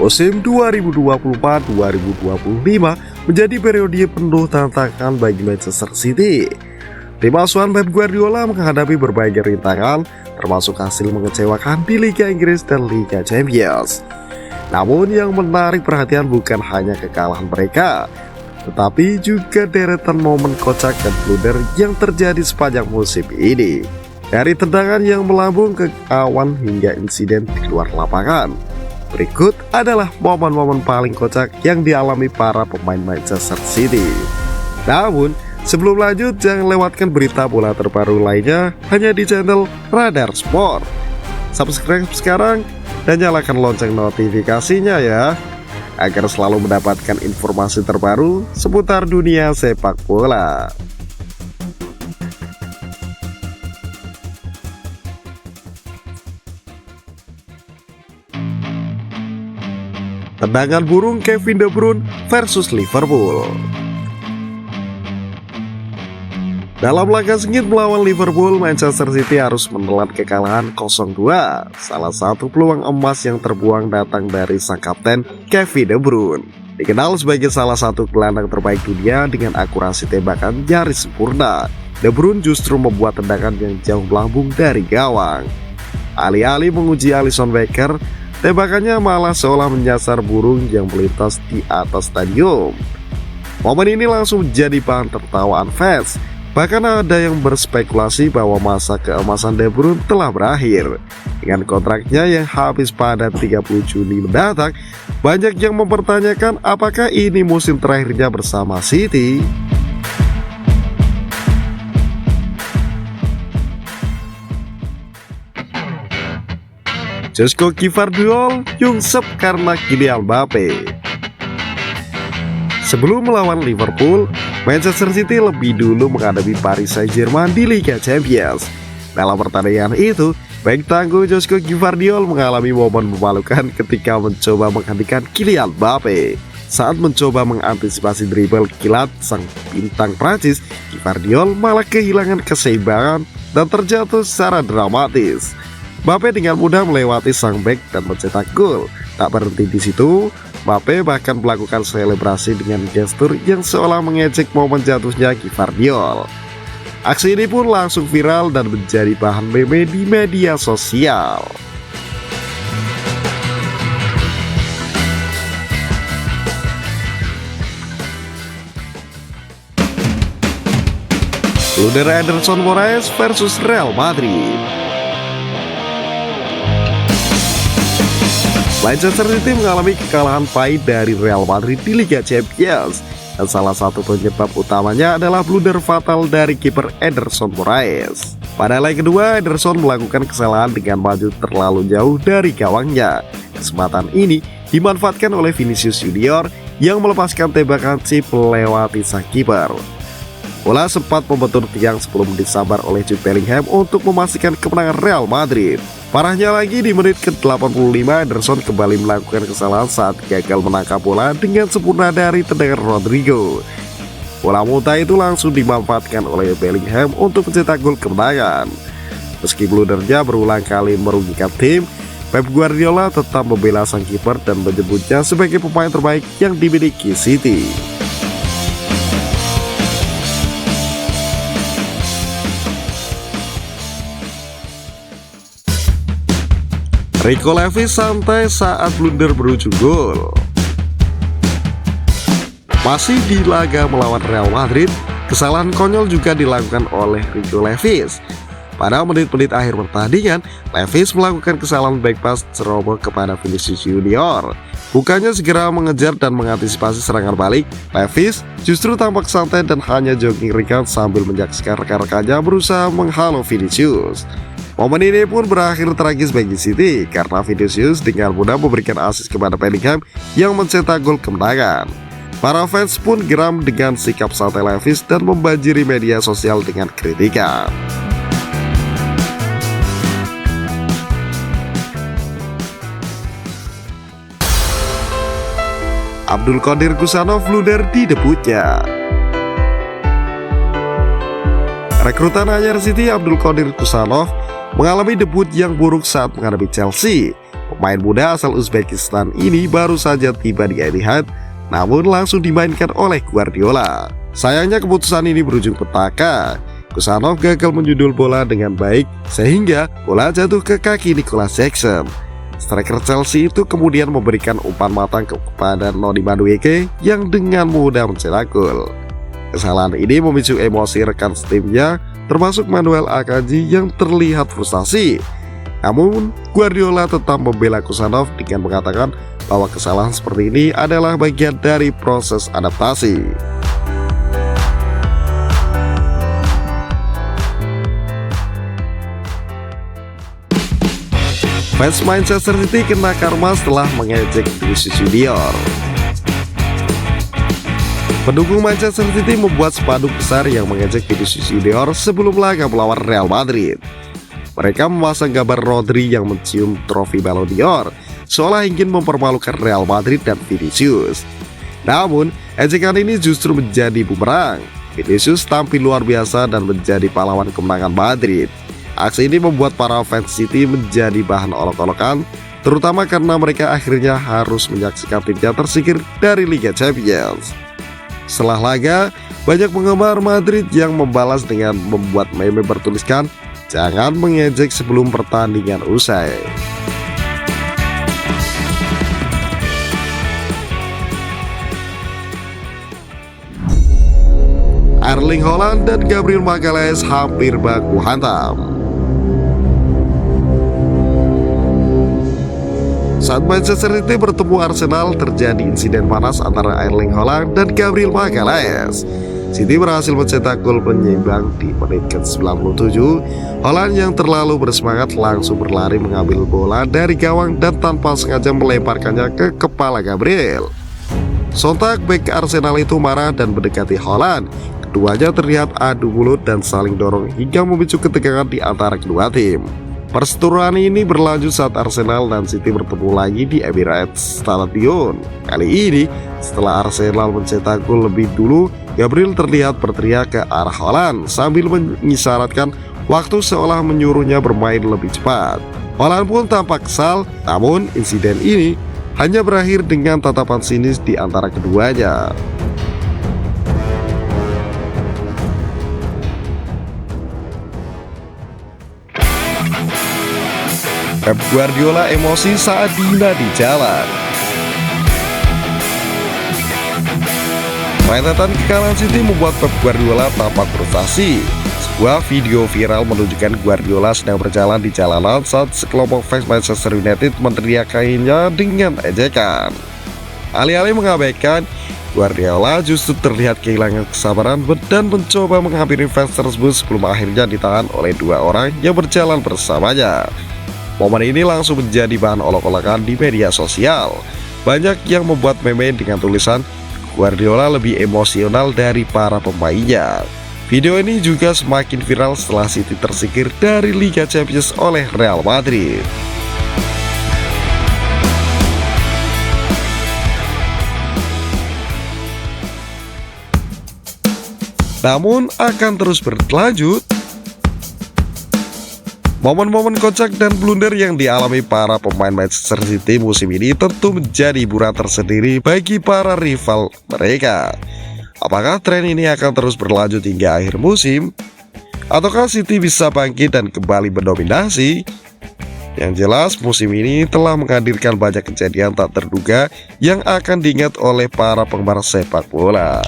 Musim 2024-2025 menjadi periode penuh tantangan bagi Manchester City. Tim asuhan Pep Guardiola menghadapi berbagai rintangan, termasuk hasil mengecewakan di Liga Inggris dan Liga Champions. Namun yang menarik perhatian bukan hanya kekalahan mereka, tetapi juga deretan momen kocak dan blunder yang terjadi sepanjang musim ini. Dari tendangan yang melambung ke awan hingga insiden di luar lapangan. Berikut adalah momen-momen paling kocak yang dialami para pemain Manchester City. Namun, sebelum lanjut jangan lewatkan berita bola terbaru lainnya hanya di channel Radar Sport. Subscribe sekarang dan nyalakan lonceng notifikasinya ya, agar selalu mendapatkan informasi terbaru seputar dunia sepak bola. Tendangan burung Kevin De Bruyne versus Liverpool. Dalam laga sengit melawan Liverpool, Manchester City harus menelan kekalahan 0-2. Salah satu peluang emas yang terbuang datang dari sang kapten Kevin De Bruyne. Dikenal sebagai salah satu gelandang terbaik dunia dengan akurasi tembakan nyaris sempurna. De Bruyne justru membuat tendangan yang jauh melambung dari gawang. Alih-alih menguji Alisson Becker, tembakannya malah seolah menyasar burung yang melintas di atas stadion. Momen ini langsung menjadi bahan tertawaan fans. Bahkan ada yang berspekulasi bahwa masa keemasan De Bruyne telah berakhir. Dengan kontraknya yang habis pada 30 Juni mendatang, banyak yang mempertanyakan apakah ini musim terakhirnya bersama City. Josko Gvardiol nyungsep karena Kylian Mbappe. Sebelum melawan Liverpool, Manchester City lebih dulu menghadapi Paris Saint-Germain di Liga Champions. Dalam pertandingan itu, baik tangguh Josko Gvardiol mengalami momen memalukan ketika mencoba menghentikan Kylian Mbappe. Saat mencoba mengantisipasi dribble kilat sang bintang Prancis, Gvardiol malah kehilangan keseimbangan dan terjatuh secara dramatis. Mbappe dengan mudah melewati sang bek dan mencetak gol. Tak berhenti di situ, Mbappe bahkan melakukan selebrasi dengan gestur yang seolah mengejek momen jatuhnya Gvardiol. Aksi ini pun langsung viral dan menjadi bahan meme di media sosial. Blunder Ederson Moraes versus Real Madrid. Manchester City mengalami kekalahan pahit dari Real Madrid di Liga Champions, dan salah satu penyebab utamanya adalah blunder fatal dari kiper Ederson Moraes. Pada leg kedua, Ederson melakukan kesalahan dengan maju terlalu jauh dari gawangnya. Kesempatan ini dimanfaatkan oleh Vinicius Junior yang melepaskan tembakan chip melewati sang kiper. Bola sempat membentur tiang sebelum disambar oleh Jude Bellingham untuk memastikan kemenangan Real Madrid. Parahnya lagi, di menit ke-85 Ederson kembali melakukan kesalahan saat gagal menangkap bola dengan sempurna dari tendangan Rodrigo. Bola muntah itu langsung dimanfaatkan oleh Bellingham untuk mencetak gol kemenangan. Meski blundernya berulang kali merugikan tim, Pep Guardiola tetap membela sang kiper dan menyebutnya sebagai pemain terbaik yang dimiliki City. Rico Lewis santai saat blunder berujung gol. Masih di laga melawan Real Madrid, kesalahan konyol juga dilakukan oleh Rico Lewis. Pada menit-menit akhir pertandingan, Lewis melakukan kesalahan back pass ceroboh kepada Vinicius Junior. Bukannya segera mengejar dan mengantisipasi serangan balik, Lewis justru tampak santai dan hanya jogging ringan sambil menyaksikan rekan-rekannya berusaha menghalau Vinicius. Momen ini pun berakhir tragis bagi City karena Vinicius dengan mudah memberikan assist kepada Bellingham yang mencetak gol kemenangan. Para fans pun geram dengan sikap santai Lewis dan membanjiri media sosial dengan kritikan. Abdul Qadir Gussanov blunder di debutnya. Rekrutan anyar City Abdul Qadir Gussanov mengalami debut yang buruk saat menghadapi Chelsea. Pemain muda asal Uzbekistan ini baru saja tiba di Etihad, namun langsung dimainkan oleh Guardiola. Sayangnya keputusan ini berujung petaka. Kusanov gagal menjudul bola dengan baik sehingga bola jatuh ke kaki Nicolas Jackson. Striker Chelsea itu kemudian memberikan umpan matang kepada Noni Madueke yang dengan mudah mencetak gol. Kesalahan ini memicu emosi rekan setimnya termasuk Manuel Akanji yang terlihat frustasi. Namun Guardiola tetap membela Kusanov dengan mengatakan bahwa kesalahan seperti ini adalah bagian dari proses adaptasi. Fans Manchester City kena karma setelah mengejek Vinicius Junior. Pendukung Manchester City membuat spanduk besar yang mengejek Vinicius Junior sebelum laga melawan Real Madrid. Mereka memasang gambar Rodri yang mencium trofi Ballon d'Or, seolah ingin mempermalukan Real Madrid dan Vinicius. Namun, ejekan ini justru menjadi bumerang. Vinicius tampil luar biasa dan menjadi pahlawan kemenangan Madrid. Aksi ini membuat para fans City menjadi bahan olok-olokan, terutama karena mereka akhirnya harus menyaksikan timnya tersingkir dari Liga Champions. Setelah laga, banyak penggemar Madrid yang membalas dengan membuat meme bertuliskan, "Jangan mengejek sebelum pertandingan usai." Erling Haaland dan Gabriel Magalhaes hampir baku hantam. Saat Manchester City bertemu Arsenal, terjadi insiden panas antara Erling Haaland dan Gabriel Magalhaes. City berhasil mencetak gol penyeimbang di menit ke-97. Haaland yang terlalu bersemangat langsung berlari mengambil bola dari gawang dan tanpa sengaja melemparkannya ke kepala Gabriel. Sontak bek Arsenal itu marah dan mendekati Haaland. Keduanya terlihat adu mulut dan saling dorong hingga memicu ketegangan di antara kedua tim. Perseteruan ini berlanjut saat Arsenal dan City bertemu lagi di Emirates Stadium. Kali ini, setelah Arsenal mencetak gol lebih dulu, Gabriel terlihat berteriak ke arah Haaland sambil mengisyaratkan waktu seolah menyuruhnya bermain lebih cepat. Haaland pun tampak kesal, namun insiden ini hanya berakhir dengan tatapan sinis di antara keduanya. Pep Guardiola emosi saat dihina di jalan. Rentetan kekalahan City membuat Pep Guardiola tampak frustasi. Sebuah video viral menunjukkan Guardiola sedang berjalan di jalanan saat sekelompok fans Manchester United meneriakinya dengan ejekan. Alih-alih mengabaikan, Guardiola justru terlihat kehilangan kesabaran dan mencoba menghampiri fans tersebut sebelum akhirnya ditahan oleh dua orang yang berjalan bersamanya. Momen ini langsung menjadi bahan olok-olokan di media sosial. Banyak yang membuat meme dengan tulisan Guardiola lebih emosional dari para pemainnya. Video ini juga semakin viral setelah City tersingkir dari Liga Champions oleh Real Madrid. Namun akan terus berlanjut. Momen-momen kocak dan blunder yang dialami para pemain Manchester City musim ini tentu menjadi hiburan tersendiri bagi para rival mereka. Apakah tren ini akan terus berlanjut hingga akhir musim? Ataukah City bisa bangkit dan kembali mendominasi? Yang jelas musim ini telah menghadirkan banyak kejadian tak terduga yang akan diingat oleh para penggemar sepak bola.